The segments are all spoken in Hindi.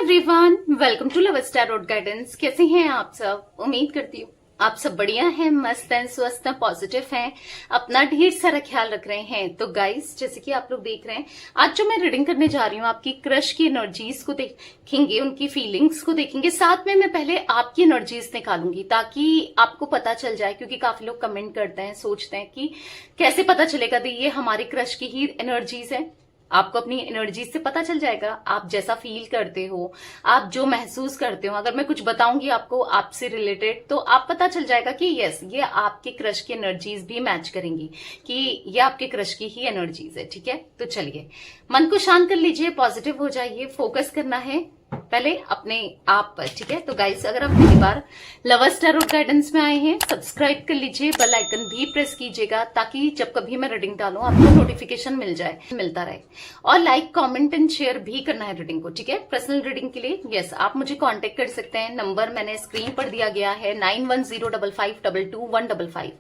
Everyone, welcome to love star road guidance. कैसे हैं आप सब? उम्मीद करती हूँ आप सब बढ़िया हैं, मस्त हैं, स्वस्थ हैं, पॉजिटिव हैं, अपना ढेर सारा ख्याल रख रहे हैं। तो गाइस, जैसे कि आप लोग देख रहे हैं, आज जो मैं रीडिंग करने जा रही हूँ, आपकी क्रश की एनर्जीज को देखेंगे, उनकी फीलिंग्स को देखेंगे, साथ में मैं पहले आपकी एनर्जीज निकालूंगी ताकि आपको पता चल जाए। क्योंकि काफी लोग कमेंट करते हैं, सोचते हैं कि कैसे पता चलेगा कि ये हमारे क्रश की ही एनर्जीज है। आपको अपनी एनर्जी से पता चल जाएगा, आप जैसा फील करते हो, आप जो महसूस करते हो। अगर मैं कुछ बताऊंगी आपको आपसे रिलेटेड, तो आप पता चल जाएगा कि यस, ये आपके क्रश की एनर्जीज भी मैच करेंगी, कि ये आपके क्रश की ही एनर्जीज है। ठीक है, तो चलिए मन को शांत कर लीजिए, पॉजिटिव हो जाइए, फोकस करना है पहले अपने आप पर। ठीक है, तो गाइस, अगर आप पहली बार लव स्टार रोड गाइडेंस में आए हैं, सब्सक्राइब कर लीजिए, बेल आइकन भी प्रेस कीजिएगा ताकि जब कभी मैं रीडिंग डालूं आपको नोटिफिकेशन मिलता रहे। और लाइक, कमेंट एंड शेयर भी करना है रीडिंग को। ठीक है, पर्सनल रीडिंग के लिए यस, आप मुझे कांटेक्ट कर सकते हैं। नंबर मैंने स्क्रीन पर दिया गया है 9105522155।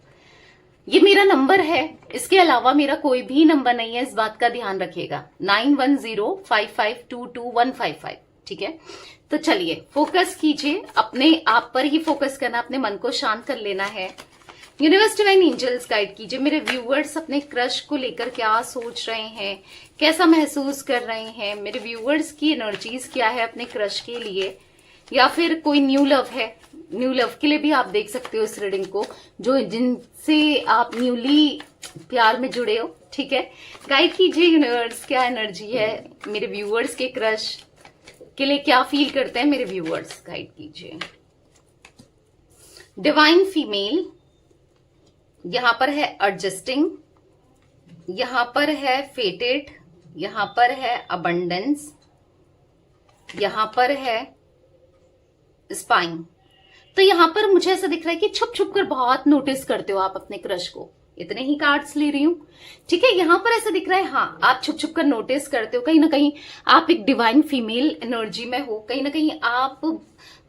ये मेरा नंबर है, इसके अलावा मेरा कोई भी नंबर नहीं है, इस बात का ध्यान रखिएगा। 9105522155। ठीक है, तो चलिए फोकस कीजिए, अपने आप पर ही फोकस करना, अपने मन को शांत कर लेना है। यूनिवर्स डिवाइन एंजल्स गाइड कीजिए, मेरे व्यूअर्स अपने क्रश को लेकर क्या सोच रहे हैं, कैसा महसूस कर रहे हैं, मेरे व्यूअर्स की एनर्जीज क्या है अपने क्रश के लिए, या फिर कोई न्यू लव है। न्यू लव के लिए भी आप देख सकते हो इस रीडिंग को, जो जिनसे आप न्यूली प्यार में जुड़े हो। ठीक है, गाइड कीजिए यूनिवर्स, क्या एनर्जी है मेरे व्यूअर्स के क्रश के लिए, क्या फील करते हैं मेरे व्यूअर्स, गाइड कीजिए। डिवाइन फीमेल, यहां पर है एडजस्टिंग, यहां पर है फेटेड, यहां पर है अबंडेंस, यहां पर है स्पाइन। तो यहां पर मुझे ऐसा दिख रहा है कि छुप छुप कर बहुत नोटिस करते हो आप अपने क्रश को। इतने ही कार्ड्स ले रही हूं। ठीक है, यहां पर ऐसा दिख रहा है, हाँ, आप छुप छुप कर नोटिस करते हो। कहीं ना कहीं आप एक डिवाइन फीमेल एनर्जी में हो, कहीं ना कहीं आप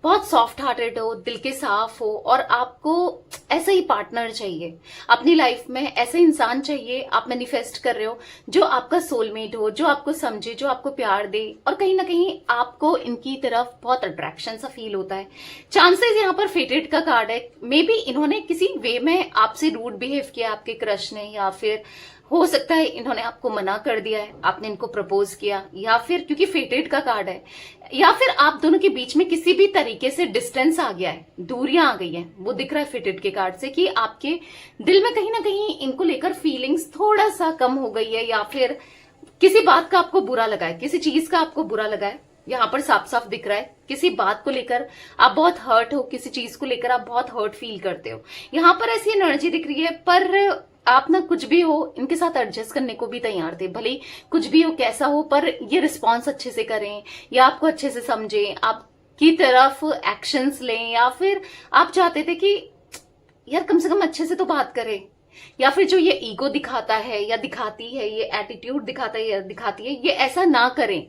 बहुत सॉफ्ट हार्टेड हो, दिल के साफ हो, और आपको ऐसा ही पार्टनर चाहिए अपनी लाइफ में, ऐसे इंसान चाहिए आप मैनिफेस्ट कर रहे हो, जो आपका सोलमेट हो, जो आपको समझे, जो आपको प्यार दे। और कहीं ना कहीं आपको इनकी तरफ बहुत अट्रैक्शन सा फील होता है। चांसेस यहाँ पर फेटेड का कार्ड है, मे बी इन्होंने किसी वे में आपसे रूड बिहेव किया, आपके क्रश ने, या फिर हो सकता है इन्होंने आपको मना कर दिया है, आपने इनको प्रपोज किया, या फिर क्योंकि फेटेड का कार्ड है, या फिर आप दोनों के बीच में किसी भी तरीके से डिस्टेंस आ गया है, दूरियां आ गई हैं। वो दिख रहा है फेटेड के कार्ड से कि आपके दिल में कहीं ना कहीं इनको लेकर फीलिंग्स थोड़ा सा कम हो गई है, या फिर किसी बात का आपको बुरा लगा है, किसी चीज का आपको बुरा लगा है। यहाँ पर साफ साफ दिख रहा है किसी बात को लेकर आप बहुत हर्ट हो, किसी चीज को लेकर आप बहुत हर्ट फील करते हो। यहाँ पर ऐसी एनर्जी दिख रही है, पर आप ना कुछ भी हो, इनके साथ एडजस्ट करने को भी तैयार थे। भले कुछ भी हो, कैसा हो, पर ये रिस्पॉन्स अच्छे से करें, या आपको अच्छे से समझें, आपकी तरफ एक्शंस लें, या फिर आप चाहते थे कि यार कम से कम अच्छे से तो बात करें। या फिर जो ये ईगो दिखाता है या दिखाती है, ये एटीट्यूड दिखाता है या दिखाती है, ये ऐसा ना करें।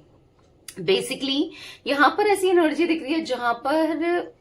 बेसिकली यहां पर ऐसी एनर्जी दिख रही है जहां पर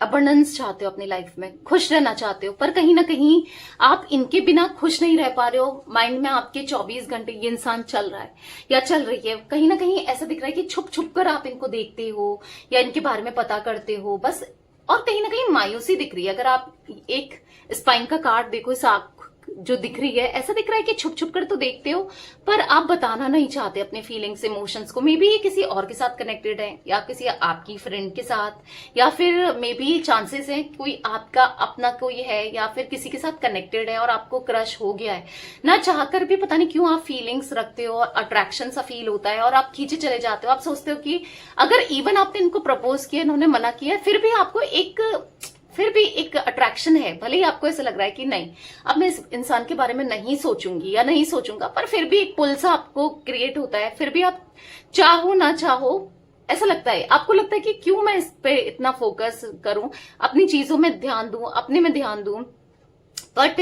अबंडेंस चाहते हो अपनी लाइफ में, खुश रहना चाहते हो, पर कहीं ना कहीं आप इनके बिना खुश नहीं रह पा रहे हो। माइंड में आपके 24 घंटे ये इंसान चल रहा है या चल रही है। कहीं ना कहीं ऐसा दिख रहा है कि छुप छुप कर आप इनको देखते हो या इनके बारे में पता करते हो बस। और कहीं ना कहीं मायूसी दिख रही है। अगर आप एक स्पाइन का कार्ड देखो, इस आंख जो दिख रही है, ऐसा दिख रहा है कि छुप छुप कर तो देखते हो, पर आप बताना नहीं चाहते अपने फीलिंग्स, इमोशंस को। मे बी ये किसी और के साथ कनेक्टेड है, या किसी आपकी फ्रेंड के साथ, या फिर मे बी चांसेस है कोई आपका अपना कोई है, या फिर किसी के साथ कनेक्टेड है और आपको क्रश हो गया है। ना चाहकर भी पता नहीं क्यों आप फीलिंग्स रखते हो और अट्रैक्शन सा फील होता है और आप खींचे चले जाते हो। आप सोचते हो कि अगर इवन आपने इनको प्रपोज किया, इन्होंने मना किया, फिर भी आपको फिर भी एक अट्रैक्शन है। भले ही आपको ऐसा लग रहा है कि नहीं, अब मैं इस इंसान के बारे में नहीं सोचूंगी या नहीं सोचूंगा, पर फिर भी एक पुल सा आपको क्रिएट होता है। फिर भी आप चाहो ना चाहो, ऐसा लगता है, आपको लगता है कि क्यों मैं इस पे इतना फोकस करूं, अपनी चीजों में ध्यान दूं, अपने में ध्यान दूं। बट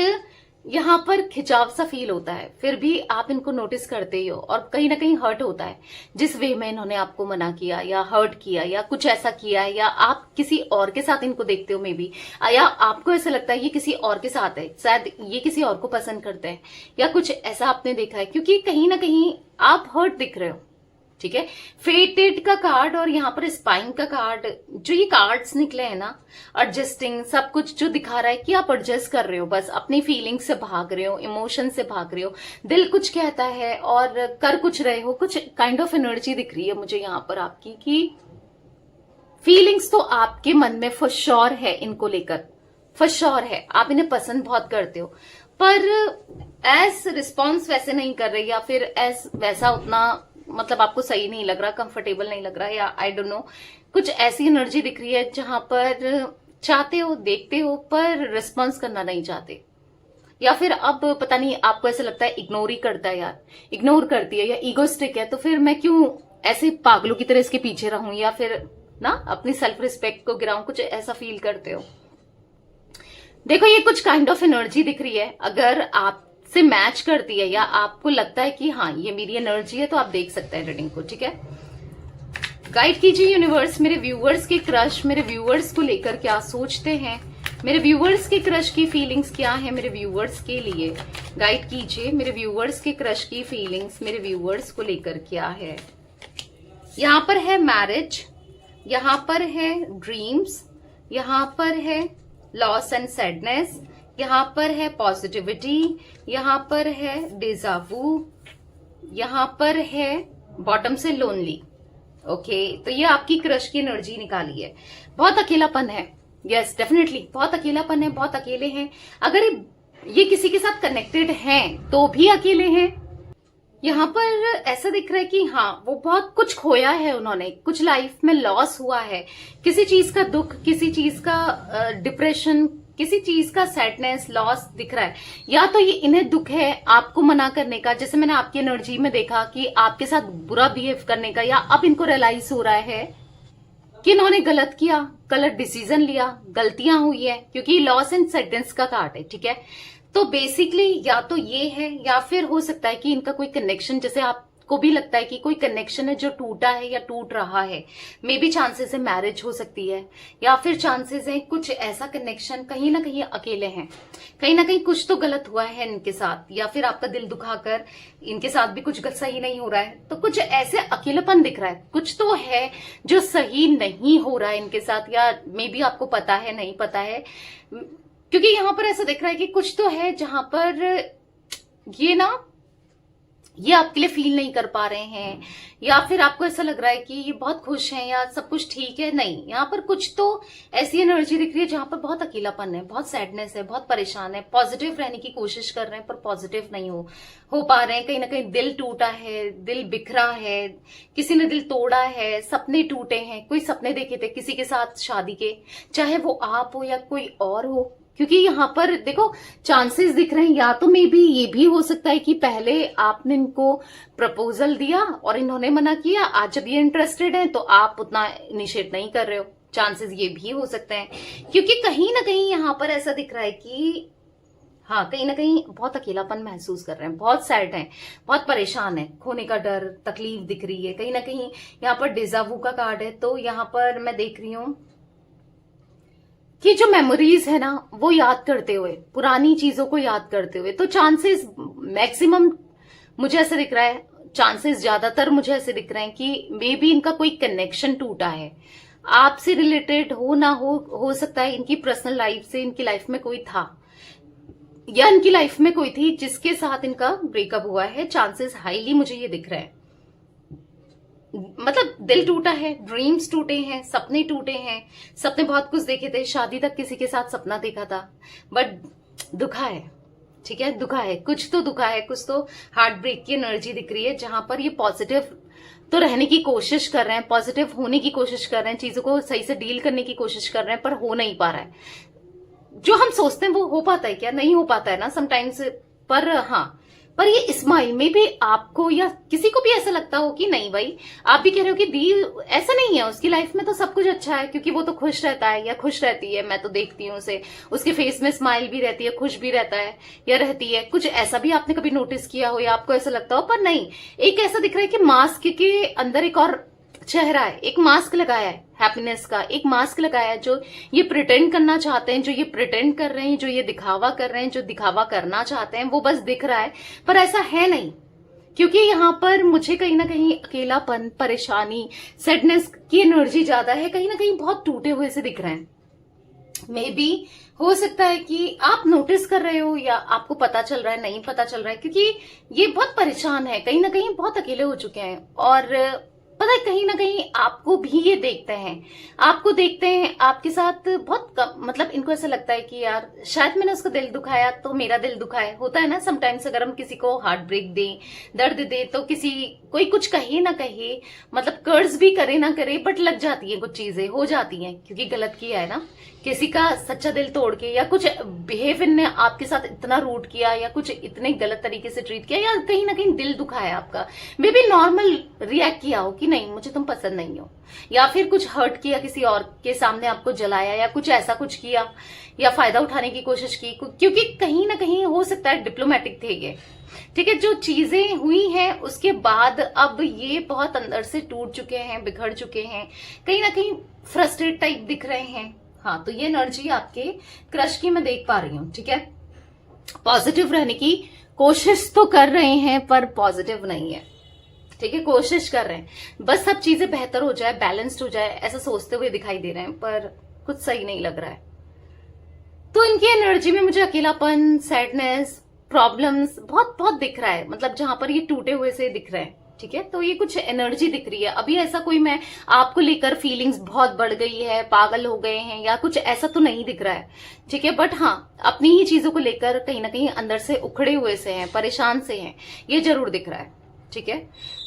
यहां पर खिंचाव सा फील होता है, फिर भी आप इनको नोटिस करते ही हो, और कहीं ना कहीं हर्ट होता है जिस वे में इन्होंने आपको मना किया या हर्ट किया या कुछ ऐसा किया है, या आप किसी और के साथ इनको देखते हो मे बी, या आपको ऐसा लगता है ये किसी और के साथ है, शायद ये किसी और को पसंद करते हैं, या कुछ ऐसा आपने देखा है। क्योंकि कहीं ना कहीं आप हर्ट दिख रहे हो, ठीक है। फेटेड का कार्ड और यहाँ पर स्पाइन का कार्ड, जो ये कार्ड्स निकले हैं ना, एडजस्टिंग, सब कुछ जो दिखा रहा है कि आप एडजस्ट कर रहे हो, बस अपनी फीलिंग से भाग रहे हो, इमोशन से भाग रहे हो, दिल कुछ कहता है और कर कुछ रहे हो, कुछ काइंड ऑफ एनर्जी दिख रही है मुझे यहाँ पर आपकी, कि फीलिंग्स तो आपके मन में फॉर श्योर है इनको लेकर, फॉर श्योर है, आप इन्हें पसंद बहुत करते हो, पर एज रिस्पॉन्स वैसे नहीं कर रहे, या फिर एज वैसा उतना मतलब आपको सही नहीं लग रहा, कंफर्टेबल नहीं लग रहा, या आई डोंट नो, कुछ ऐसी एनर्जी दिख रही है जहां पर चाहते हो, देखते हो, पर रिस्पॉन्स करना नहीं चाहते, या फिर अब पता नहीं आपको ऐसा लगता है इग्नोर ही करता है यार, इग्नोर करती है, या ईगोस्टिक है, तो फिर मैं क्यों ऐसे पागलों की तरह इसके पीछे रहूं, या फिर ना अपनी सेल्फ रिस्पेक्ट को गिराऊं, कुछ ऐसा फील करते हो। देखो ये कुछ काइंड ऑफ एनर्जी दिख रही है, अगर आपसे मैच करती है या आपको लगता है कि हाँ ये मेरी एनर्जी है, तो आप देख सकते हैं रीडिंग को, ठीक है। गाइड कीजिए यूनिवर्स, मेरे व्यूअर्स के क्रश मेरे व्यूअर्स को लेकर क्या सोचते हैं, मेरे व्यूअर्स के क्रश की फीलिंग्स क्या है मेरे व्यूअर्स के लिए। गाइड कीजिए मेरे व्यूअर्स के क्रश की फीलिंग्स मेरे व्यूअर्स को लेकर क्या है। यहाँ पर है मैरिज, यहाँ पर है ड्रीम्स, यहाँ पर है लॉस एंड सैडनेस, यहाँ पर है पॉजिटिविटी, यहाँ पर है डेजावू, यहाँ पर है बॉटम से लोनली। ओके, तो ये आपकी क्रश की एनर्जी निकाली है। बहुत अकेलापन है, यस डेफिनेटली बहुत अकेलापन है, बहुत अकेले हैं। अगर ये किसी के साथ कनेक्टेड हैं तो भी अकेले हैं। यहाँ पर ऐसा दिख रहा है कि हाँ वो बहुत कुछ खोया है, उन्होंने कुछ लाइफ में लॉस हुआ है, किसी चीज का दुख, किसी चीज का डिप्रेशन, किसी चीज का सैडनेस, लॉस दिख रहा है। या तो ये इन्हें दुख है आपको मना करने का, जैसे मैंने आपकी एनर्जी में देखा कि आपके साथ बुरा बिहेव करने का, या अब इनको रियलाइज हो रहा है कि इन्होंने गलत किया, गलत डिसीजन लिया, गलतियां हुई है, क्योंकि लॉस एंड सैडनेस का कार्ड है, ठीक है। तो बेसिकली या तो ये है, या फिर हो सकता है कि इनका कोई कनेक्शन, जैसे आपको भी लगता है कि कोई कनेक्शन है जो टूटा है या टूट रहा है, मे बी चांसेस है मैरिज हो सकती है, या फिर चांसेस है कुछ ऐसा कनेक्शन, कहीं ना कहीं अकेले हैं, कहीं ना कहीं कुछ तो गलत हुआ है इनके साथ, या फिर आपका दिल दुखाकर इनके साथ भी कुछ सही नहीं हो रहा है, तो कुछ ऐसे अकेलापन दिख रहा है, कुछ तो है जो सही नहीं हो रहा है इनके साथ, या मे बी आपको पता है, नहीं पता है, क्योंकि यहां पर ऐसा दिख रहा है कि कुछ तो है जहां पर ये आपके लिए फील नहीं कर पा रहे हैं, या फिर आपको ऐसा लग रहा है कि ये बहुत खुश हैं या सब कुछ ठीक है। नहीं, यहाँ पर कुछ तो ऐसी एनर्जी दिख रही है जहां पर बहुत अकेलापन है, बहुत सैडनेस है, बहुत परेशान है, पॉजिटिव रहने की कोशिश कर रहे हैं पर पॉजिटिव नहीं हो पा रहे हैं। कहीं ना कहीं दिल टूटा है, दिल बिखरा है, किसी ने दिल तोड़ा है, सपने टूटे हैं, कोई सपने देखे थे किसी के साथ शादी के, चाहे वो आप हो या कोई और हो, क्योंकि यहाँ पर देखो चांसेस दिख रहे हैं, या तो मे बी ये भी हो सकता है कि पहले आपने इनको प्रपोजल दिया और इन्होंने मना किया, आज जब ये इंटरेस्टेड हैं तो आप उतना इनिशिएट नहीं कर रहे हो, चांसेस ये भी हो सकते हैं। क्योंकि कहीं ना कहीं यहाँ पर ऐसा दिख रहा है कि हाँ कहीं ना कहीं बहुत अकेलापन महसूस कर रहे हैं, बहुत सैड हैं, बहुत परेशान है, खोने का डर, तकलीफ दिख रही है। कहीं ना कहीं यहाँ पर डेजावू का कार्ड है, तो यहाँ पर मैं देख रही हूं कि जो मेमोरीज है ना वो याद करते हुए, पुरानी चीजों को याद करते हुए, तो चांसेस मैक्सिमम मुझे ऐसे दिख रहा है, चांसेस ज्यादातर मुझे ऐसे दिख रहे हैं कि मे बी इनका कोई कनेक्शन टूटा है, आपसे रिलेटेड हो ना हो सकता है इनकी पर्सनल लाइफ से, इनकी लाइफ में कोई था या इनकी लाइफ में कोई थी जिसके साथ इनका ब्रेकअप हुआ है। चांसेस हाईली मुझे ये दिख रहा है, मतलब दिल टूटा है, ड्रीम्स टूटे हैं, सपने टूटे हैं, सपने बहुत कुछ देखे थे, शादी तक किसी के साथ सपना देखा था, बट दुखा है, ठीक है, दुखा है, कुछ तो दुखा है, कुछ तो हार्ट ब्रेक की एनर्जी दिख रही है, जहां पर ये पॉजिटिव तो रहने की कोशिश कर रहे हैं, पॉजिटिव होने की कोशिश कर रहे हैं, चीजों को सही से डील करने की कोशिश कर रहे हैं, पर हो नहीं पा रहा है। जो हम सोचते हैं वो हो पाता है क्या? नहीं हो पाता है ना समटाइम्स, पर हाँ, पर ये स्माइल में भी आपको या किसी को भी ऐसा लगता हो कि नहीं भाई, आप भी कह रहे हो कि दी ऐसा नहीं है, उसकी लाइफ में तो सब कुछ अच्छा है, क्योंकि वो तो खुश रहता है या खुश रहती है, मैं तो देखती हूँ उसे, उसके फेस में स्माइल भी रहती है, खुश भी रहता है या रहती है। कुछ ऐसा भी आपने कभी नोटिस किया हो या आपको ऐसा लगता हो, पर नहीं, एक ऐसा दिख रहा है कि मास्क के अंदर एक और चेहरा है, एक मास्क लगाया है, हैप्पीनेस का एक मास्क लगाया है, जो ये प्रिटेंड करना चाहते हैं, जो ये प्रिटेंड कर रहे हैं, जो ये दिखावा कर रहे हैं, जो दिखावा करना चाहते हैं, वो बस दिख रहा है, पर ऐसा है नहीं। क्योंकि यहाँ पर मुझे कहीं ना कहीं अकेलापन, परेशानी, सैडनेस की एनर्जी ज्यादा है, कहीं ना कहीं बहुत टूटे हुए से दिख रहे हैं। मे बी हो सकता है कि आप नोटिस कर रहे हो या आपको पता चल रहा है, नहीं पता चल रहा है, क्योंकि ये बहुत परेशान है, कहीं ना कहीं बहुत अकेले हो चुके हैं। और पता है कहीं ना कहीं आपको भी ये देखते हैं, आपको देखते हैं, आपके साथ बहुत कम, मतलब इनको ऐसा लगता है कि यार शायद मैंने उसका दिल दुखाया तो मेरा दिल दुखाए। होता है ना समटाइम्स, अगर हम किसी को हार्ट ब्रेक दें, दर्द दे, तो कोई कुछ कहे ना कहे, मतलब कर्ज भी करे ना करे, बट लग जाती है, कुछ चीजें हो जाती हैं क्योंकि गलत किया है ना, किसी का सच्चा दिल तोड़ के, या कुछ बिहेवियर ने आपके साथ इतना रूड किया, या कुछ इतने गलत तरीके से ट्रीट किया, या कहीं ना कहीं दिल दुखाया आपका। मे बी नॉर्मल रिएक्ट किया हो कि नहीं मुझे तुम पसंद नहीं हो, या फिर कुछ हर्ट किया, किसी और के सामने आपको जलाया, या कुछ ऐसा कुछ किया, या फायदा उठाने की कोशिश की, क्योंकि कहीं ना कहीं हो सकता है डिप्लोमेटिक थे ये। ठीक है, जो चीजें हुई हैं उसके बाद अब ये बहुत अंदर से टूट चुके हैं, बिखर चुके हैं, कहीं ना कहीं फ्रस्ट्रेट टाइप दिख रहे हैं। हाँ, तो ये एनर्जी आपके क्रश की मैं देख पा रही हूँ। ठीक है, पॉजिटिव रहने की कोशिश तो कर रहे हैं पर पॉजिटिव नहीं है। ठीक है, कोशिश कर रहे हैं, बस सब चीजें बेहतर हो जाए, बैलेंस्ड हो जाए, ऐसा सोचते हुए दिखाई दे रहे हैं, पर कुछ सही नहीं लग रहा है। तो इनकी एनर्जी में मुझे अकेलापन, सैडनेस, प्रॉब्लम्स बहुत बहुत दिख रहा है, मतलब जहां पर ये टूटे हुए से दिख रहे हैं। ठीक है, तो ये कुछ एनर्जी दिख रही है। अभी ऐसा कोई मैं आपको लेकर फीलिंग्स बहुत बढ़ गई है, पागल हो गए हैं, या कुछ ऐसा तो नहीं दिख रहा है। ठीक है, बट हाँ अपनी ही चीजों को लेकर कहीं ना कहीं अंदर से उखड़े हुए से हैं, परेशान से हैं, ये जरूर दिख रहा है। ठीक है,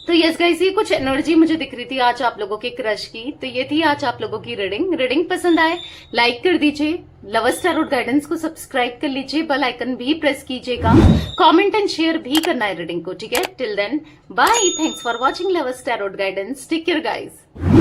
तो यस गाइस, ये कुछ एनर्जी मुझे दिख रही थी आज आप लोगों के क्रश की। तो ये थी आज आप लोगों की रीडिंग पसंद आए लाइक कर दीजिए, लवर्स टैरोट गाइडेंस को सब्सक्राइब कर लीजिए, बेल आइकन भी प्रेस कीजिएगा, कमेंट एंड शेयर भी करना है रीडिंग को। ठीक है, till then bye, thanks for watching lovers tarot guidance, take care guys.